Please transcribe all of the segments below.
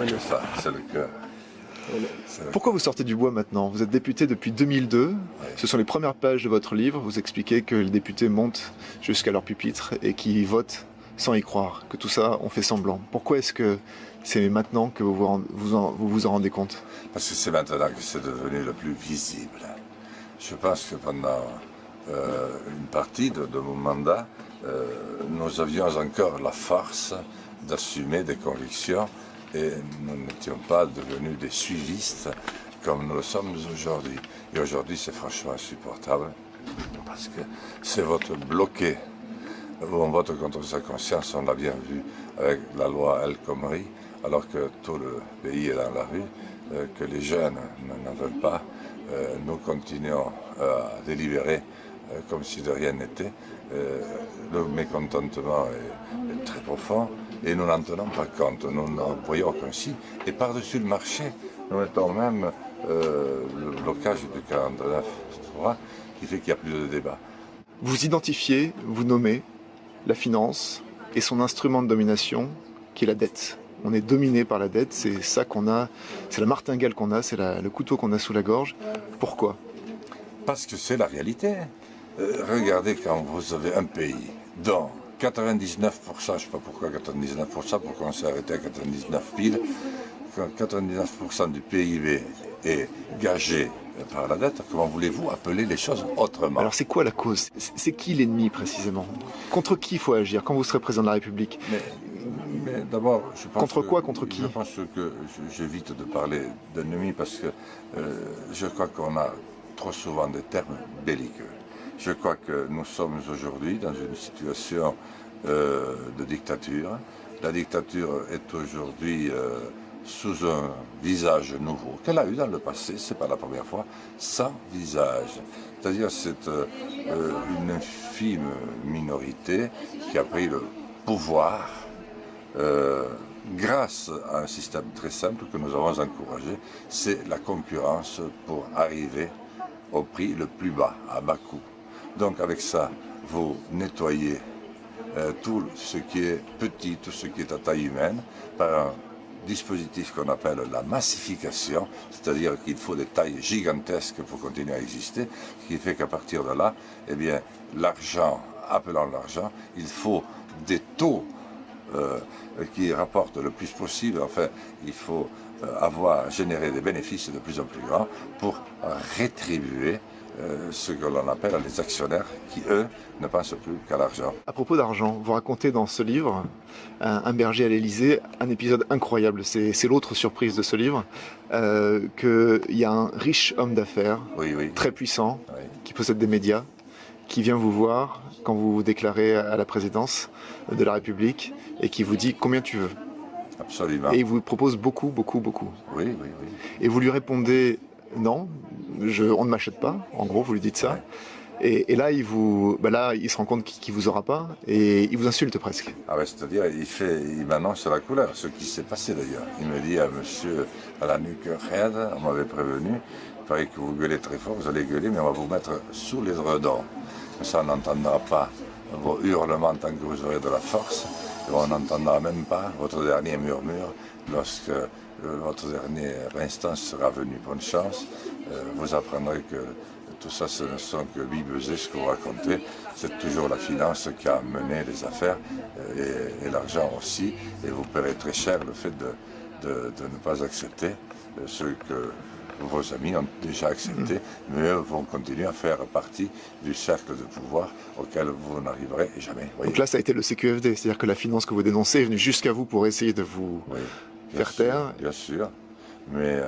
C'est ça, c'est le cœur. Pourquoi vous sortez du bois maintenant? Vous êtes député depuis 2002. Oui. Ce sont les premières pages de votre livre. Vous expliquez que les députés montent jusqu'à leur pupitre et qu'ils votent sans y croire, que tout ça, on fait semblant. Pourquoi est-ce que c'est maintenant que vous en rendez compte? Parce que c'est maintenant que c'est devenu le plus visible. Je pense que pendant une partie de mon mandat, nous avions encore la force d'assumer des convictions et nous n'étions pas devenus des suivistes comme nous le sommes aujourd'hui. Et aujourd'hui, c'est franchement insupportable parce que ces votes bloqués, où on vote contre sa conscience, on l'a bien vu avec la loi El Khomri, alors que tout le pays est dans la rue, que les jeunes n'en veulent pas. Nous continuons à délibérer comme si de rien n'était. Le mécontentement est très profond et nous n'en tenons pas compte, nous n'en voyons aucun signe. Et par-dessus le marché, nous mettons même le blocage du 49.3 qui fait qu'il n'y a plus de débat. Vous identifiez, vous nommez la finance et son instrument de domination qui est la dette. On est dominé par la dette, c'est ça qu'on a, c'est la martingale qu'on a, c'est le couteau qu'on a sous la gorge. Pourquoi? Parce que c'est la réalité. Regardez quand vous avez un pays dont 99%, je ne sais pas pourquoi 99%, pourquoi on s'est arrêté à 99 pile, quand 99% du PIB est gagé par la dette, comment voulez-vous appeler les choses autrement? Alors c'est quoi la cause? C'est qui l'ennemi précisément? Contre qui il faut agir quand vous serez président de la République? Mais d'abord, je pense contre quoi, contre qui? Je pense que j'évite de parler d'ennemi parce que je crois qu'on a trop souvent des termes belliqueux. Je crois que nous sommes aujourd'hui dans une situation de dictature. La dictature est aujourd'hui sous un visage nouveau qu'elle a eu dans le passé, c'est pas la première fois, sans visage. C'est-à-dire c'est une infime minorité qui a pris le pouvoir grâce à un système très simple que nous avons encouragé, c'est la concurrence pour arriver au prix le plus bas, à bas coût. Donc avec ça, vous nettoyez tout ce qui est petit, tout ce qui est à taille humaine, par un dispositif qu'on appelle la massification, c'est-à-dire qu'il faut des tailles gigantesques pour continuer à exister, ce qui fait qu'à partir de là, eh bien, l'argent, appelant l'argent, il faut des taux qui rapportent le plus possible. Enfin, il faut générer des bénéfices de plus en plus grands pour rétribuer ce que l'on appelle les actionnaires qui, eux, ne pensent plus qu'à l'argent. À propos d'argent, vous racontez dans ce livre, Un berger à l'Élysée, un épisode incroyable, c'est l'autre surprise de ce livre, qu'il y a un riche homme d'affaires, très puissant, qui possède des médias, qui vient vous voir quand vous vous déclarez à la présidence de la République et qui vous dit combien tu veux. Absolument. Et il vous propose beaucoup, beaucoup, beaucoup. Oui. Et vous lui répondez non, on ne m'achète pas, en gros, vous lui dites ça. Ouais. Et là, il se rend compte qu'il ne vous aura pas et il vous insulte presque. Ah ouais, c'est-à-dire, il m'annonce la couleur, ce qui s'est passé d'ailleurs. Il me dit à monsieur à la nuque raide, on m'avait prévenu, il paraît que vous gueulez très fort, vous allez gueuler, mais on va vous mettre sous les redons. Ça, on n'entendra pas vos hurlements tant que vous aurez de la force, et on n'entendra même pas votre dernier murmure lorsque votre dernière instance sera venue. Bonne chance, vous apprendrez que tout ça, ce ne sont que bibesés, ce que vous racontez. C'est toujours la finance qui a mené les affaires et l'argent aussi. Et vous paierez très cher le fait de ne pas accepter ce que vos amis ont déjà accepté, mais eux vont continuer à faire partie du cercle de pouvoir auquel vous n'arriverez jamais. Donc là, ça a été le CQFD, c'est-à-dire que la finance que vous dénoncez est venue jusqu'à vous pour essayer de vous faire taire. Bien sûr, mais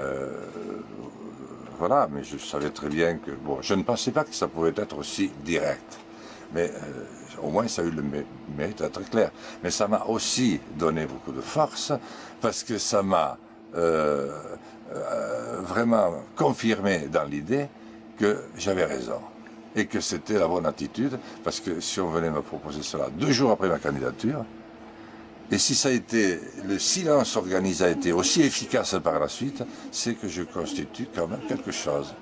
voilà, mais je savais très bien que, bon, je ne pensais pas que ça pouvait être aussi direct, mais au moins ça a eu le mérite d'être clair. Mais ça m'a aussi donné beaucoup de force, parce que ça m'a vraiment confirmé dans l'idée que j'avais raison et que c'était la bonne attitude, parce que si on venait me proposer cela 2 jours après ma candidature, et si ça a été, le silence organisé a été aussi efficace par la suite, c'est que je constitue quand même quelque chose.